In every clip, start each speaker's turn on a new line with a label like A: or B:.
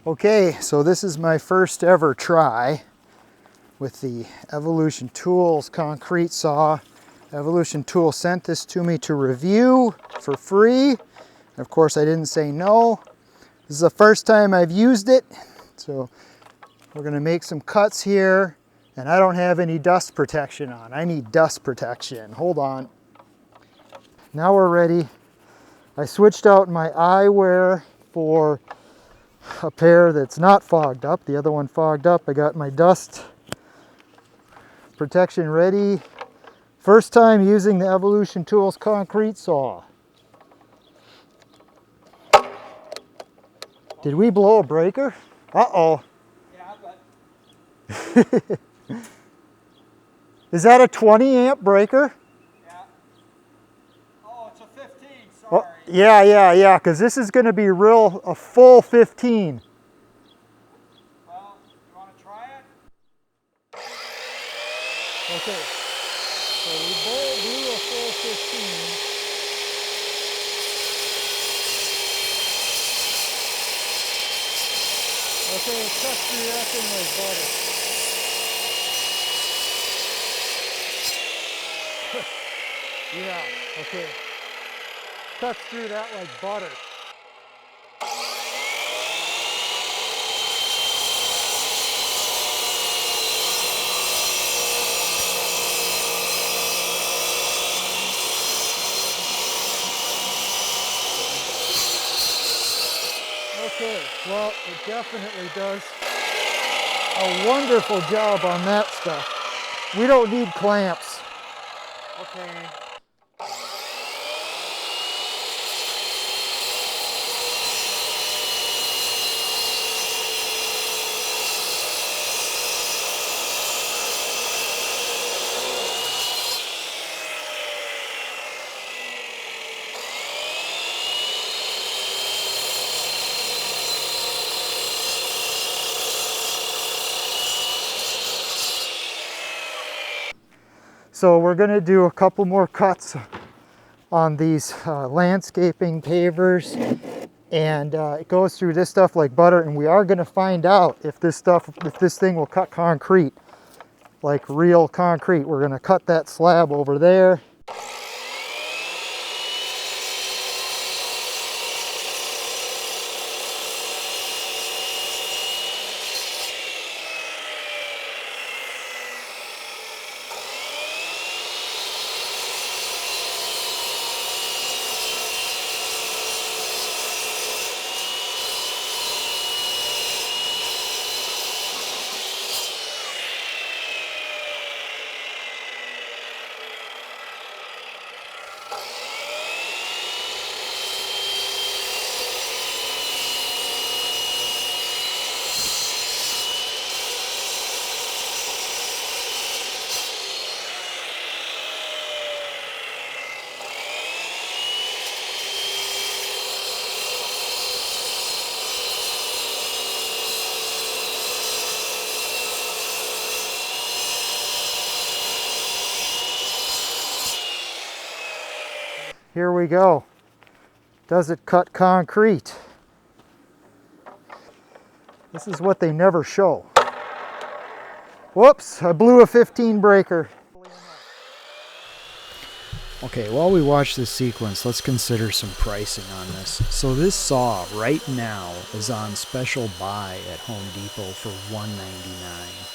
A: Okay, so this is my first ever try with the Evolution Tools concrete saw. Evolution Tools sent this to me to review for free. And of course I didn't say no. This is the first time I've used it. So we're gonna make some cuts here, and I don't have any dust protection on. I need dust protection. Hold on. Now we're ready. I switched out my eyewear for a pair that's not fogged up. The other one fogged up. I got my dust protection ready. First time using the Evolution Tools concrete saw. Did we blow a breaker? Uh-oh.
B: Yeah, but...
A: Is that a 20 amp breaker?
B: Yeah. Oh, it's a 15, sorry.
A: Oh, yeah, because this is going to be a full 15.
B: Well, you want to try it?
A: Okay, so we blew a full 15. Okay, it cuts through that thing like butter. Yeah, okay. Cuts through that like butter. Okay, well, it definitely does a wonderful job on that stuff. We don't need clamps.
B: Okay.
A: So we're going to do a couple more cuts on these landscaping pavers, and it goes through this stuff like butter, and we are going to find out if this thing will cut concrete like real concrete. We're going to cut that slab over there. Here we go. Does it cut concrete? This is what they never show. Whoops, I blew a 15 breaker. Okay, while we watch this sequence, let's consider some pricing on this. So this saw right now is on special buy at Home Depot for $199.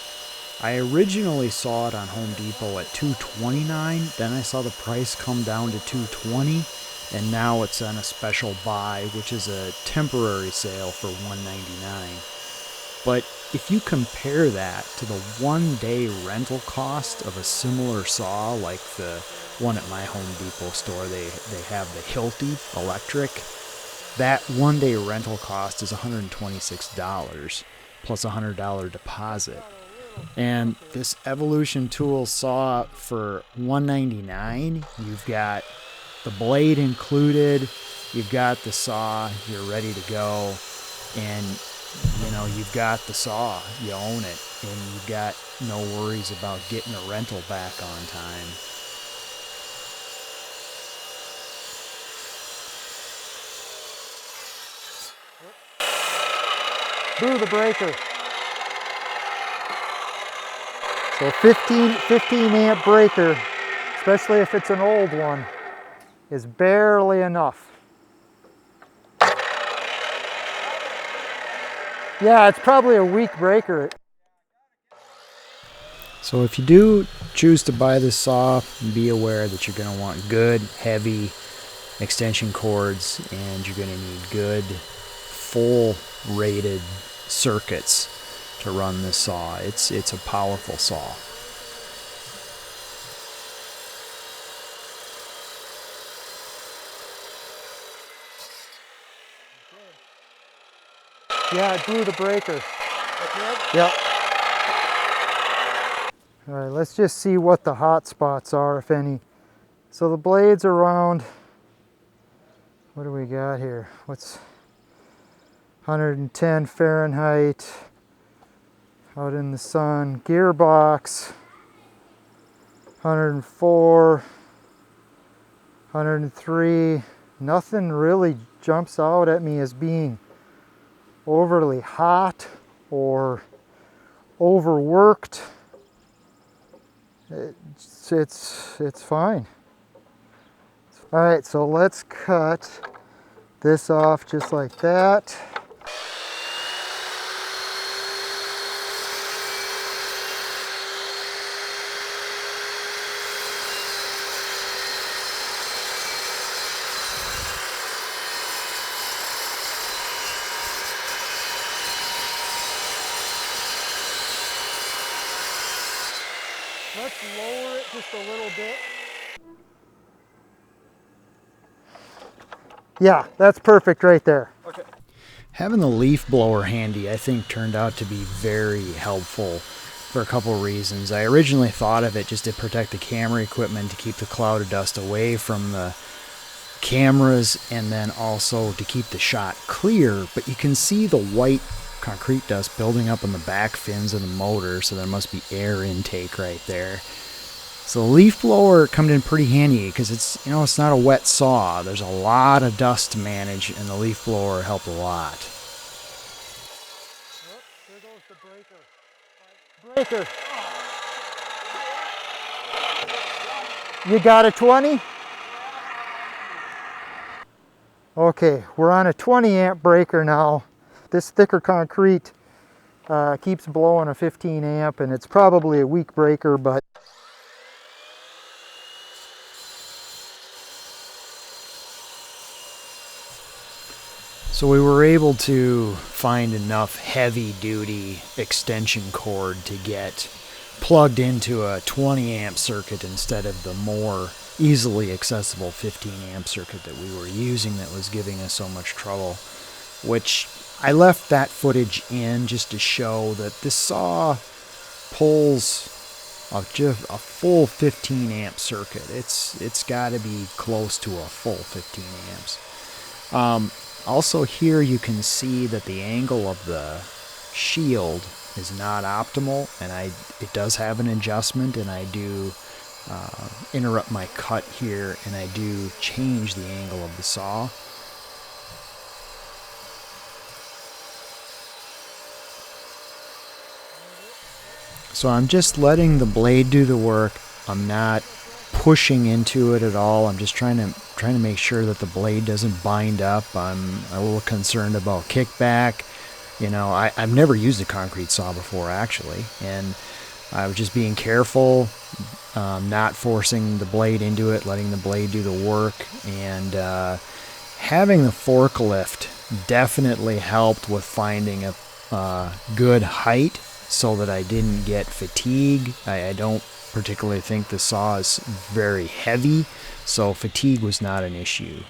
A: I originally saw it on Home Depot at $229, then I saw the price come down to $220, and now it's on a special buy, which is a temporary sale for $199. But if you compare that to the one-day rental cost of a similar saw, like the one at my Home Depot store, they have the Hilti electric, that one-day rental cost is $126 plus a $100 deposit. And this Evolution Tools saw for $199, you've got the blade included, you've got the saw, you're ready to go, and you know, you've got the saw, you own it, and you've got no worries about getting a rental back on time.
C: blew the breaker. So 15 amp breaker, especially if it's an old one, is barely enough. Yeah, it's probably a weak breaker.
A: So if you do choose to buy this saw, be aware that you're going to want good, heavy extension cords, and you're going to need good, full rated circuits to run this saw. It's a powerful saw.
C: Yeah, it blew the breaker. Yep. All right, let's just see what the hot spots are, if any. So the blade's around, what do we got here? What's 110 Fahrenheit, out in the sun. Gearbox, 104, 103. Nothing really jumps out at me as being overly hot or overworked. It's fine. All right, so let's cut this off just like that. Let's lower it just a little bit. Yeah, that's perfect right there.
B: Okay.
A: Having the leaf blower handy, I think, turned out to be very helpful for a couple of reasons. I originally thought of it just to protect the camera equipment, to keep the cloud of dust away from the cameras, and then also to keep the shot clear. But you can see the white concrete dust building up on the back fins of the motor, so there must be air intake right there. So the leaf blower come in pretty handy because it's not a wet saw. There's a lot of dust to manage, and the leaf blower helped a lot.
C: Oh, there goes the breaker. Breaker. You got a 20? Okay, we're on a 20 amp breaker now. This thicker concrete keeps blowing a 15 amp, and it's probably a weak breaker, but
A: So we were able to find enough heavy-duty extension cord to get plugged into a 20 amp circuit instead of the more easily accessible 15 amp circuit that we were using that was giving us so much trouble, which I left that footage in just to show that this saw pulls just a full 15 amp circuit. It's got to be close to a full 15 amps. Also here you can see that the angle of the shield is not optimal, and it does have an adjustment, and I do interrupt my cut here, and I do change the angle of the saw. So I'm just letting the blade do the work. I'm not pushing into it at all. I'm just trying to make sure that the blade doesn't bind up. I'm a little concerned about kickback. I've never used a concrete saw before, actually, and I was just being careful, not forcing the blade into it, letting the blade do the work, and having the forklift definitely helped with finding a good height so that I didn't get fatigue. I don't particularly think the saw is very heavy, so fatigue was not an issue.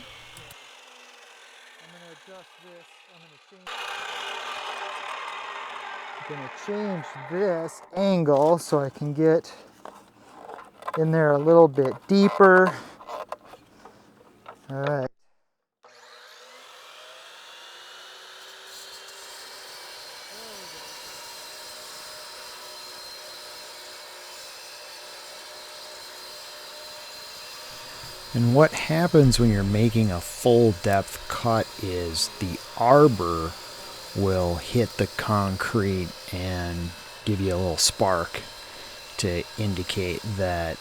C: I'm going to change this angle so I can get in there a little bit deeper. All right.
A: And what happens when you're making a full depth cut is the arbor will hit the concrete and give you a little spark to indicate that,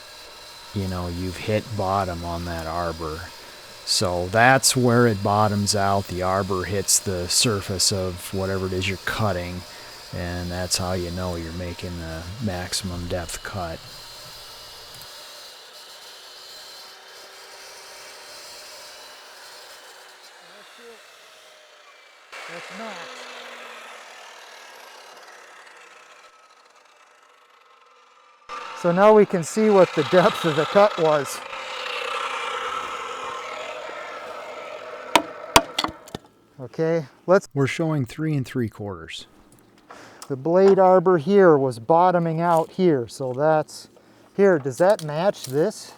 A: you know, you've hit bottom on that arbor. So that's where it bottoms out. The arbor hits the surface of whatever it is you're cutting, and that's how you know you're making the maximum depth cut.
C: That's max. So now we can see what the depth of the cut was. Okay,
A: We're showing 3 3/4.
C: the blade arbor here was bottoming out here, so that's here. Does that match this?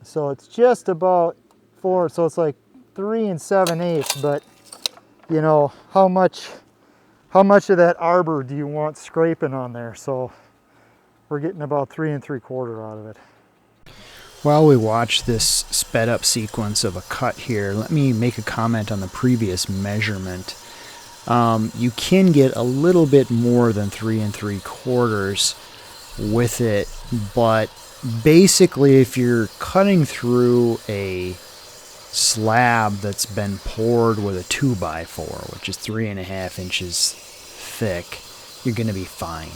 C: So it's just about 4, so it's like 3 7/8, but you know, how much of that arbor do you want scraping on there? So we're getting about 3 3/4 out of it.
A: While we watch this sped up sequence of a cut here, let me make a comment on the previous measurement. You can get a little bit more than 3 3/4 with it, but basically if you're cutting through a slab that's been poured with a 2x4, which is 3.5 inches thick, you're going to be fine.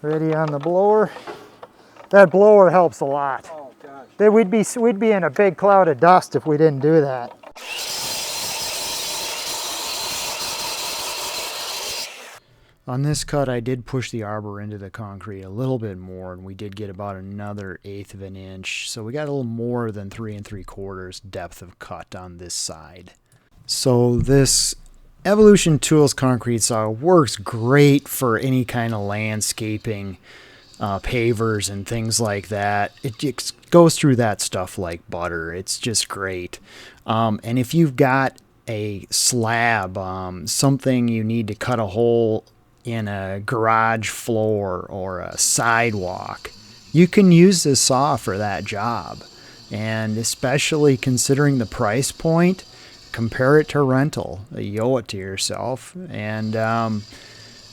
C: Ready on the blower. That blower helps a lot.
B: Oh, gosh.
C: We'd be in a big cloud of dust if we didn't do that.
A: On this cut, I did push the arbor into the concrete a little bit more, and we did get about another 1/8 of an inch. So we got a little more than 3 3/4 depth of cut on this side. So this Evolution Tools concrete saw works great for any kind of landscaping, pavers and things like that. It goes through that stuff like butter. It's just great. And if you've got a slab, something you need to cut a hole in a garage floor or a sidewalk, you can use this saw for that job. And especially considering the price point, compare it to rental. You owe it to yourself. And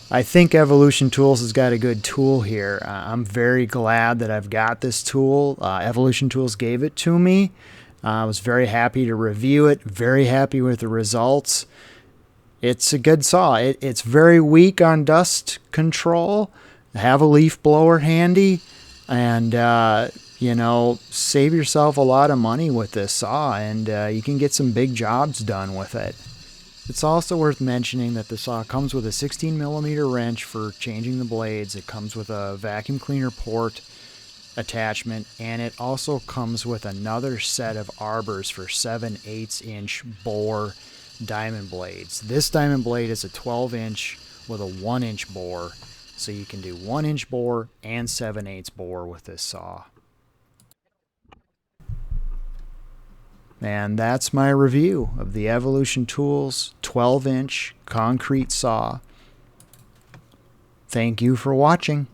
A: I think Evolution Tools has got a good tool here. I'm very glad that I've got this tool. Evolution Tools gave it to me. I was very happy to review it, very happy with the results. It's a good saw. It's very weak on dust control. Have a leaf blower handy, and you know, save yourself a lot of money with this saw, and you can get some big jobs done with it. It's also worth mentioning that the saw comes with a 16mm wrench for changing the blades. It comes with a vacuum cleaner port attachment, and it also comes with another set of arbors for 7/8 inch bore diamond blades. This diamond blade is a 12 inch with a 1 inch bore, so you can do 1 inch bore and 7/8 bore with this saw. And that's my review of the Evolution Tools 12 inch concrete saw. Thank you for watching.